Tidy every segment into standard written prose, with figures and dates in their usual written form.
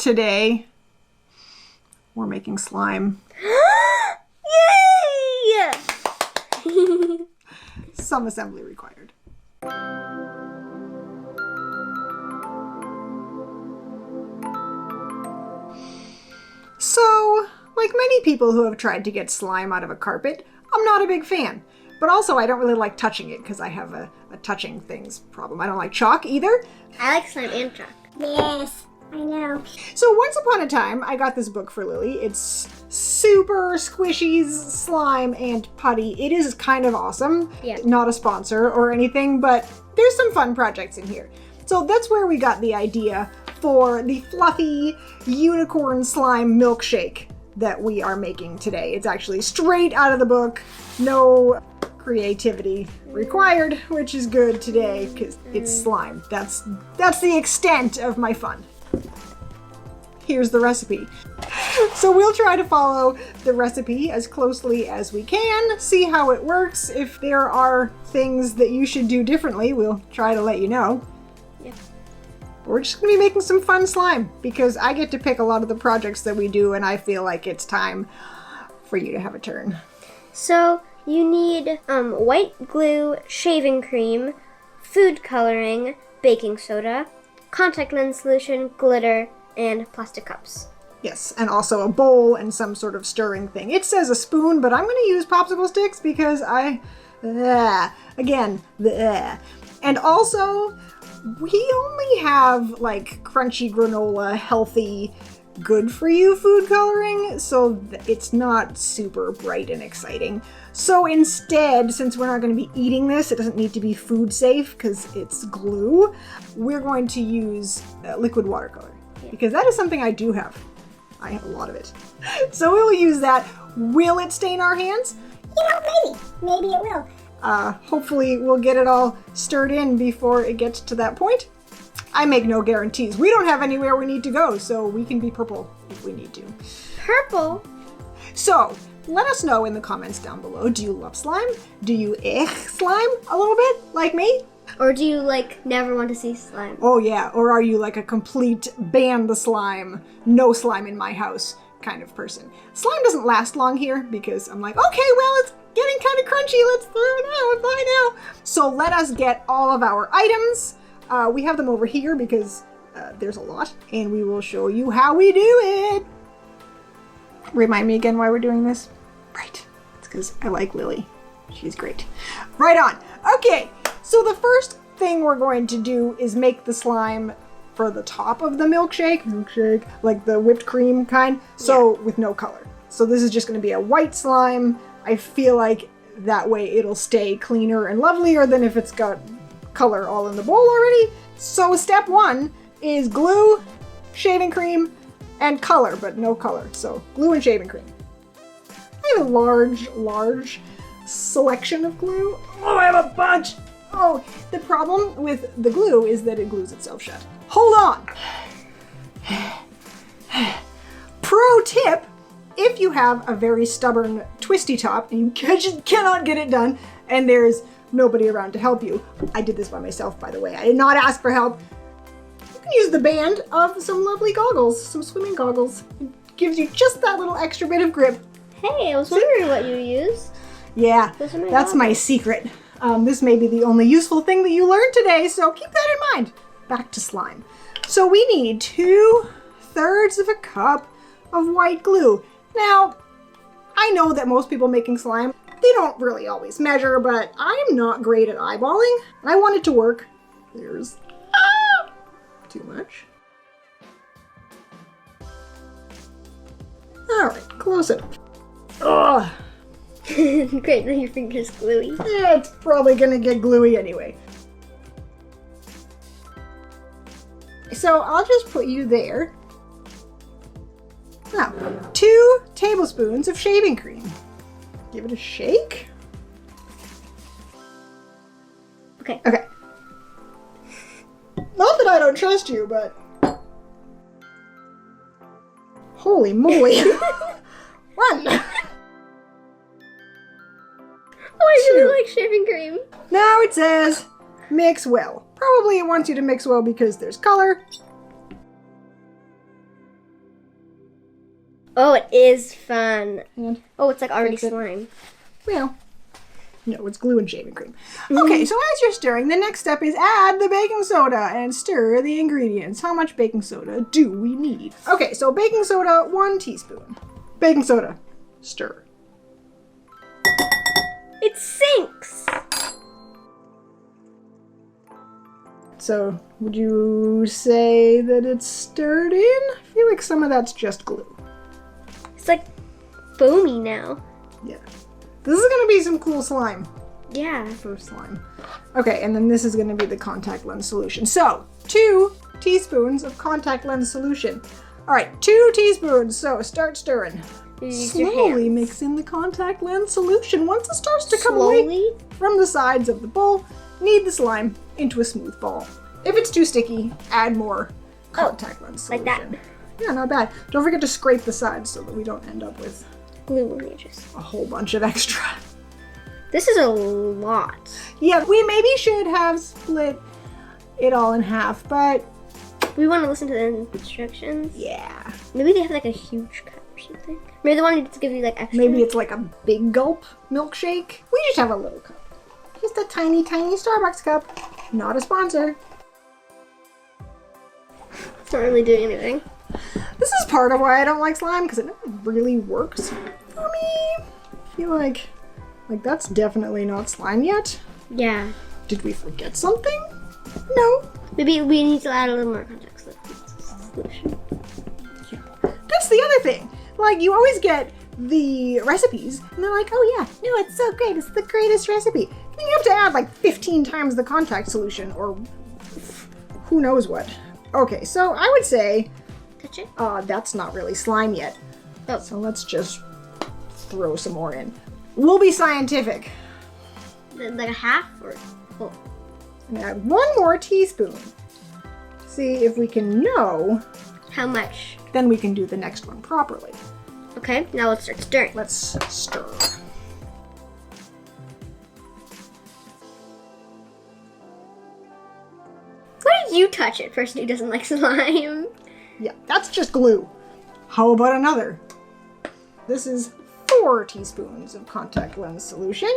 Today, we're making slime. Yay! Some assembly required. So, like many people who have tried to get slime out of a carpet, I'm not a big fan. But also, I don't really like touching it because I have a touching things problem. I don't like chalk either. I like slime and chalk. Yes, I know. So once upon a time, I got this book for Lily. It's super squishy slime and putty. It is kind of awesome. Yeah. Not a sponsor or anything, but there's some fun projects in here. So that's where we got the idea for the fluffy unicorn slime milkshake that we are making today. It's actually straight out of the book. No creativity required, which is good today because it's slime. That's the extent of my fun. Here's the recipe. So we'll try to follow the recipe as closely as we can, see how it works. If there are things that you should do differently, we'll try to let you know. Yeah. We're just gonna be making some fun slime because I get to pick a lot of the projects that we do and I feel like it's time for you to have a turn. So you need white glue, shaving cream, food coloring, baking soda, contact lens solution, glitter, and plastic cups. Yes, and also a bowl and some sort of stirring thing. It says a spoon, but I'm going to use popsicle sticks because And also, we only have like crunchy granola, healthy, good for you food coloring, so it's not super bright and exciting. So instead, since we're not going to be eating this, it doesn't need to be food safe because it's glue, we're going to use liquid watercolor because that is something I do have. I have a lot of it. So we'll use that. Will it stain our hands? You know, maybe it will. Hopefully we'll get it all stirred in before it gets to that point. I make no guarantees. We don't have anywhere we need to go, so we can be purple if we need to. Purple? So, let us know in the comments down below. Do you love slime? Do you slime a little bit, like me? Or do you, never want to see slime? Oh yeah, or are you like a complete ban the slime, no slime in my house kind of person? Slime doesn't last long here because I'm like, okay, well, it's getting kind of crunchy. Let's throw it out. Bye now. So let us get all of our items. We have them over here because there's a lot, and we will show you how we do it. Remind me again why we're doing this? Right. It's because I like Lily. She's great. Right on. Okay, so the first thing we're going to do is make the slime for the top of the milkshake, like the whipped cream kind, so with no color. So this is just going to be a white slime. I feel like that way it'll stay cleaner and lovelier than if it's got color all in the bowl already. So step one is glue, shaving cream, and color, but no color. So glue and shaving cream. I have a large selection of glue. Oh, I have a bunch. Oh, the problem with the glue is that it glues itself shut. Hold on. Pro tip, if you have a very stubborn, twisty top and you just cannot get it done and there's nobody around to help you. I did this by myself, by the way. I did not ask for help. You can use the band of some lovely goggles, some swimming goggles. It gives you just that little extra bit of grip. Hey, I was wondering what you used. Yeah, Those are my that's my goggles. secret. This may be the only useful thing that you learned today, so keep that in mind. Back to slime. So we need 2/3 of a cup of white glue. Now, I know that most people making slime, they don't really always measure, but I'm not great at eyeballing, and I want it to work. There's too much. All right, close enough. Ugh. Great, now your finger's gluey. Yeah, it's probably gonna get gluey anyway. So I'll just put you there. Now, 2 tablespoons of shaving cream. Give it a shake. Okay. Okay. Not that I don't trust you, but... Holy moly. 1. Oh, I really 2. like shaving cream. Now it says, mix well. Probably it wants you to mix well because there's color. Oh, it is fun. And, Oh, it's like already Fix it. slime. well, no, it's glue and shaving cream. Okay, so as you're stirring, the next step is add the baking soda and stir the ingredients. How much baking soda do we need? Okay, so baking soda, 1 teaspoon. Baking soda, stir. It sinks. So, would you say that it's stirred in? I feel like some of that's just glue. It's like foamy now. Yeah. This is gonna be some cool slime. Yeah. First slime. Okay, and then this is gonna be the contact lens solution. So, 2 teaspoons of contact lens solution. All right, 2 teaspoons. So, start stirring. Use your Slowly hands. mix in the contact lens solution. Once it starts to come away Slowly? from the sides of the bowl, knead the slime into a smooth ball. If it's too sticky, add more contact lens like solution. that. Yeah, not bad. Don't forget to scrape the sides so that we don't end up with Glue on the edges. a whole bunch of extra. This is a lot. Yeah, we maybe should have split it all in half, but We want to listen to the instructions. yeah. Maybe they have like a huge cup or something. Maybe they wanted to give you like extra. Maybe it's like a big gulp milkshake. We just have a little cup. Just a tiny, tiny Starbucks cup. Not a sponsor. It's not really doing anything. This is part of why I don't like slime, because it never really works for me. I feel like that's definitely not slime yet. Yeah. Did we forget something? No. Maybe we need to add a little more context solution. That's the other thing. Like, you always get the recipes, and they're like, oh yeah, no, it's so great, it's the greatest recipe. Then you have to add like 15 times the contact solution, or who knows what. Okay, so I would say Touch it. that's not really slime yet. Oh. So let's just throw some more in. We'll be scientific. Like a half or full? And add 1 more teaspoon. See if we can know, How much? then we can do the next one properly. Okay, now let's start stirring. Let's stir. Why did you touch it, person who doesn't like slime? Yeah, that's just glue. How about another? This is 4 teaspoons of contact lens solution.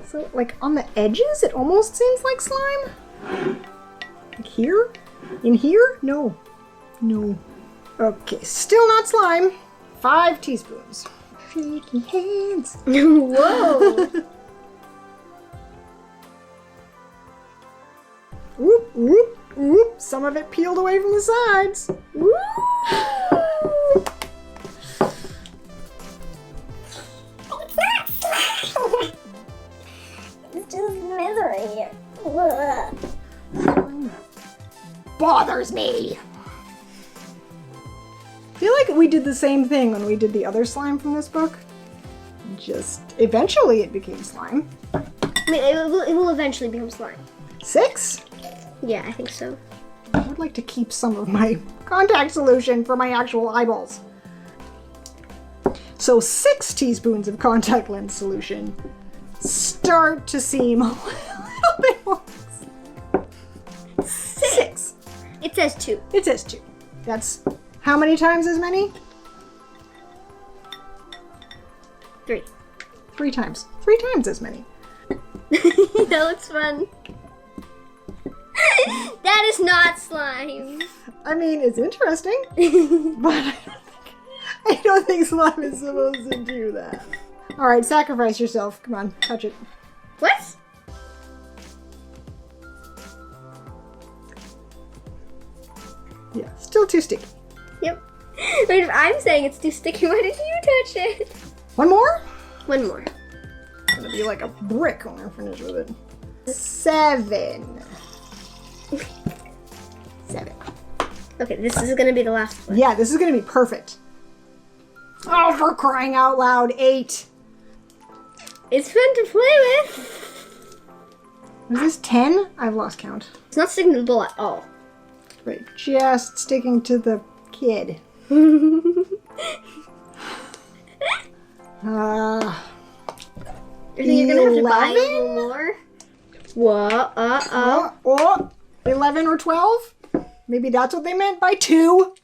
So, like, on the edges, it almost seems like slime. Like here? In here? No. No. Okay, still not slime. 5 teaspoons. Shaky hands. Whoa! Whoop, whoop, whoop. Some of it peeled away from the sides. Woo! It's not slime. It's just misery. Ugh. Bothers me. I feel like we did the same thing when we did the other slime from this book. Just eventually it became slime. I mean, it will eventually become slime. 6? Yeah, I think so. I would like to keep some of my contact solution for my actual eyeballs. So 6 teaspoons of contact lens solution start to seem a little bit more. 6. It says 2. It says 2. That's how many times as many? 3. 3 times. 3 times as many. That looks fun. That is not slime. I mean, it's interesting, but I don't think slime is supposed to do that. All right, sacrifice yourself. Come on, touch it. What? Yeah, still too sticky. Yep. Wait, if I'm saying it's too sticky, why did you touch it? 1 more? One more. It's gonna be like a brick when I finish with it. 7. 7. Okay, this is gonna be the last one. Yeah, this is gonna be perfect. Oh, for crying out loud, 8. It's fun to play with. Was this 10? I've lost count. It's not sticking to the bowl at all. Right, just sticking to the kid. I think you're gonna have to buy a 11? little more. Whoa, 11 or 12? Maybe that's what they meant by 2.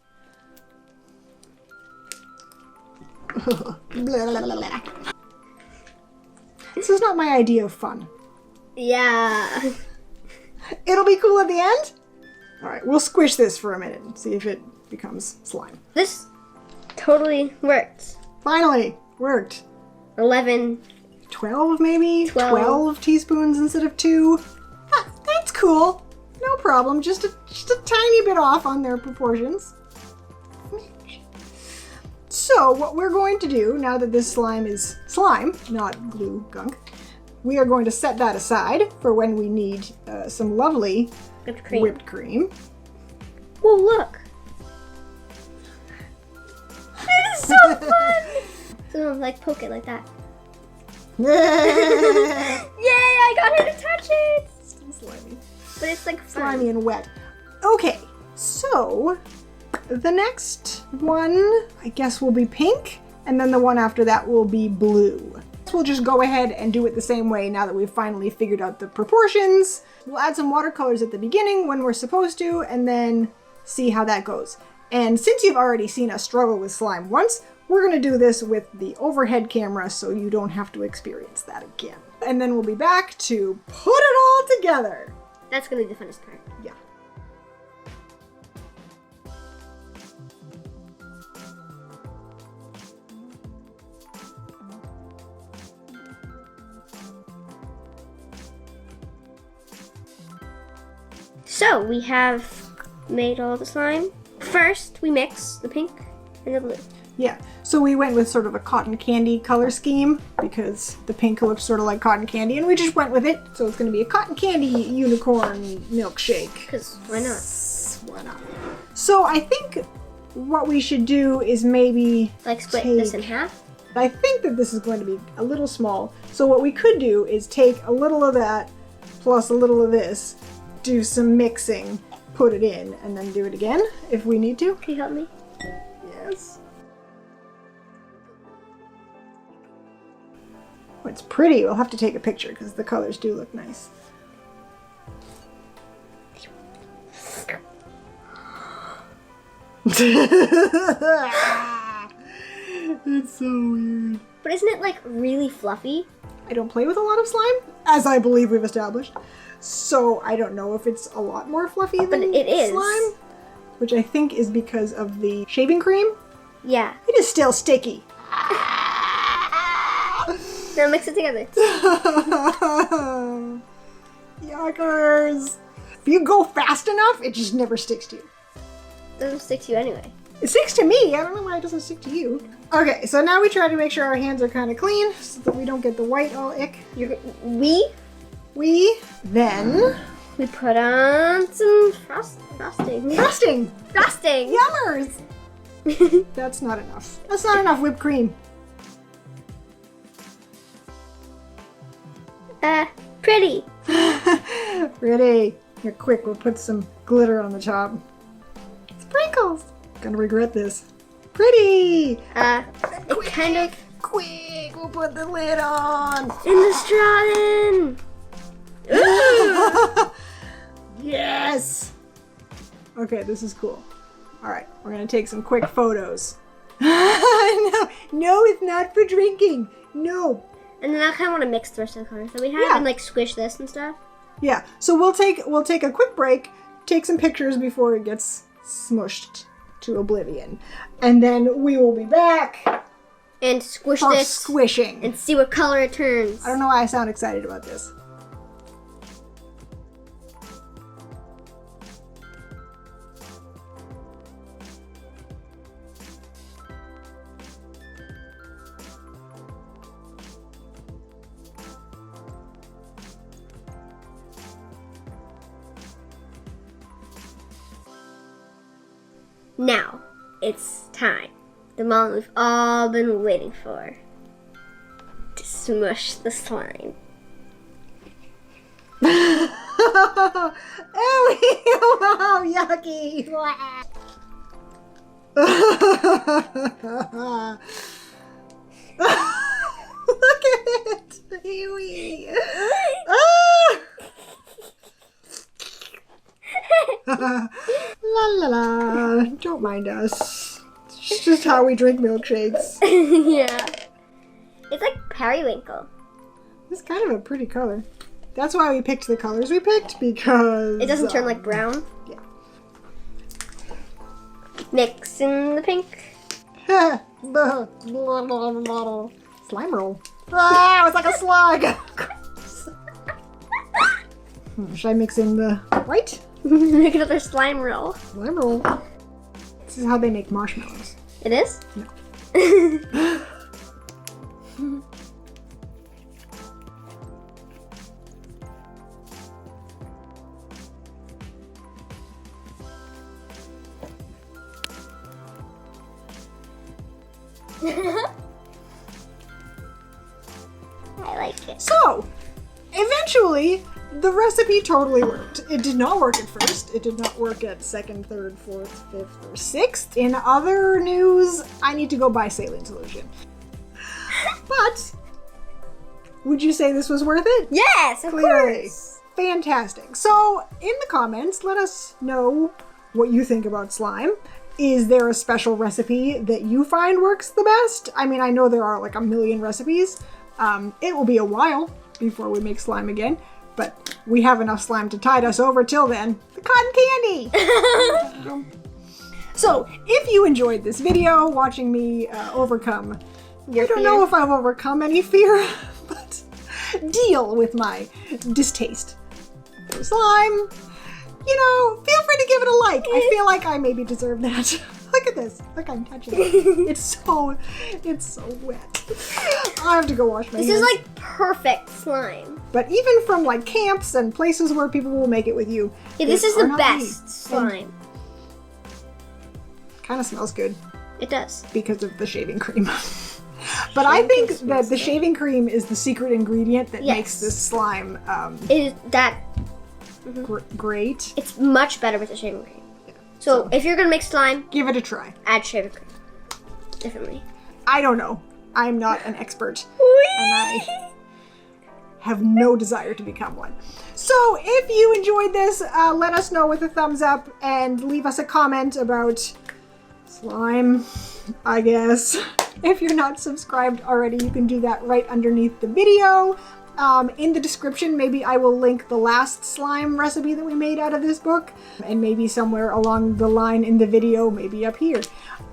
Blah, blah, blah, blah. This is not my idea of fun. Yeah. It'll be cool at the end? Alright, we'll squish this for a minute and see if it becomes slime. This totally worked. Finally! Worked. 11. 12 maybe? 12. teaspoons instead of 2. That's cool. No problem. Just a tiny bit off on their proportions. So what we're going to do, now that this slime is slime, not glue gunk, we are going to set that aside for when we need some lovely Whipped cream. Whoa, look. This is so fun! So like poke it like that. Yay, I got her to touch it! Still slimy. But it's like fun. Slimy and wet. Okay, so the next one, I guess, will be pink, and then the one after that will be blue. We'll just go ahead and do it the same way now that we've finally figured out the proportions. We'll add some watercolors at the beginning when we're supposed to, and then see how that goes. And since you've already seen us struggle with slime once, we're going to do this with the overhead camera so you don't have to experience that again. And then we'll be back to put it all together. That's going to be the funnest part. Yeah. So we have made all the slime. First, we mix the pink and the blue. Yeah, so we went with sort of a cotton candy color scheme because the pink looks sort of like cotton candy, and we just went with it. So it's going to be a cotton candy unicorn milkshake. Because why not? Why not? So I think what we should do is maybe Like split this in half? I think that this is going to be a little small. So what we could do is take a little of that plus a little of this, do some mixing, put it in, and then do it again if we need to. Can you help me? Yes. Oh, it's pretty. We'll have to take a picture because the colors do look nice. It's so weird. But isn't it like really fluffy? I don't play with a lot of slime, as I believe we've established. So I don't know if it's a lot more fluffy than it is. slime, which I think is because of the shaving cream. Yeah. It is still sticky. Now mix it together. Yuckers. If you go fast enough, it just never sticks to you. It doesn't stick to you anyway. It sticks to me. I don't know why it doesn't stick to you. Okay, so now we try to make sure our hands are kind of clean so that we don't get the white all ick. We then put on some frosting. Frosting! Frosting! Yummers! That's not enough. That's not enough whipped cream. Pretty. Pretty. Here, quick, we'll put some glitter on the top. Sprinkles! Gonna regret this. Pretty! It kind of... Quick, we'll put the lid on! In the straw in! Yes! Okay, this is cool. Alright, we're gonna take some quick photos. No, it's not for drinking. No. And then I kind of want to mix the rest of the colors that we have and like squish this and stuff. Yeah, so we'll take a quick break, take some pictures before it gets smushed to oblivion. And then we will be back and squish for this squishing and see what color it turns. I don't know why I sound excited about this. Now, it's time. The moment we've all been waiting for. To smush the slime. Oh, yucky! Look at it! Ewy. Ah! La la la. Don't mind us. It's just how we drink milkshakes. Yeah. It's like periwinkle. It's kind of a pretty color. That's why we picked the colors we picked, because... It doesn't turn like brown. Yeah. Mix in the pink. Slime roll. Ah, it was like a slug. Should I mix in the white? Make another slime roll. Slime roll. This is how they make marshmallows. It is? No. I like it. So, eventually, the recipe totally worked. It did not work at first. It did not work at second, third, fourth, fifth, or sixth. In other news, I need to go buy saline solution. But, would you say this was worth it? Yes, of Clearly. course. Fantastic. So, in the comments, let us know what you think about slime. Is there a special recipe that you find works the best? I mean, I know there are like a million recipes. It will be a while before we make slime again, but we have enough slime to tide us over till then. The cotton candy! So, if you enjoyed this video, watching me overcome, I don't know if I've overcome any fear, but deal with my distaste for slime. You know, feel free to give it a like. I feel like I maybe deserve that. Look at this. Look, I'm touching it. It's so wet. I have to go wash my hands. This is like perfect slime. But even from like camps and places where people will make it with you. Yeah, this is are the not best me. slime. Kind of smells good It does. because of the shaving cream. But I think that smells the good. shaving cream is the secret ingredient that Yes. makes this slime It is that. great. It's much better with the shaving cream. So if you're gonna make slime, Give it a try. add shaving cream. Definitely. I don't know. I'm not an expert. And I have no desire to become one. So if you enjoyed this, let us know with a thumbs up and leave us a comment about slime, I guess. If you're not subscribed already, you can do that right underneath the video. In the description, maybe I will link the last slime recipe that we made out of this book, and maybe somewhere along the line in the video, maybe up here.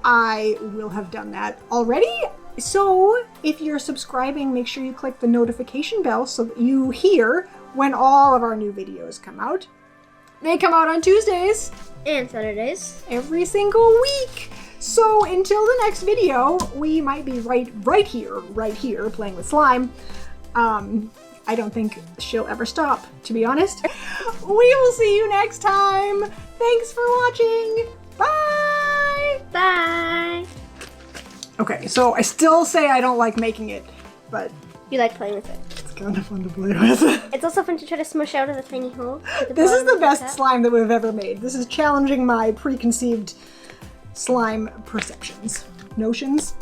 I will have done that already. So if you're subscribing, make sure you click the notification bell so that you hear when all of our new videos come out. They come out on Tuesdays And Saturdays. every single week. So until the next video, we might be right here playing with slime. I don't think she'll ever stop, to be honest. We will see you next time. Thanks for watching. Bye. Bye. Okay, so I still say I don't like making it, but You like playing with it. it's kind of fun to play with. It's also fun to try to smush out of the tiny hole. at This is bottom the of best cup. slime that we've ever made. This is challenging my preconceived slime perceptions. Notions?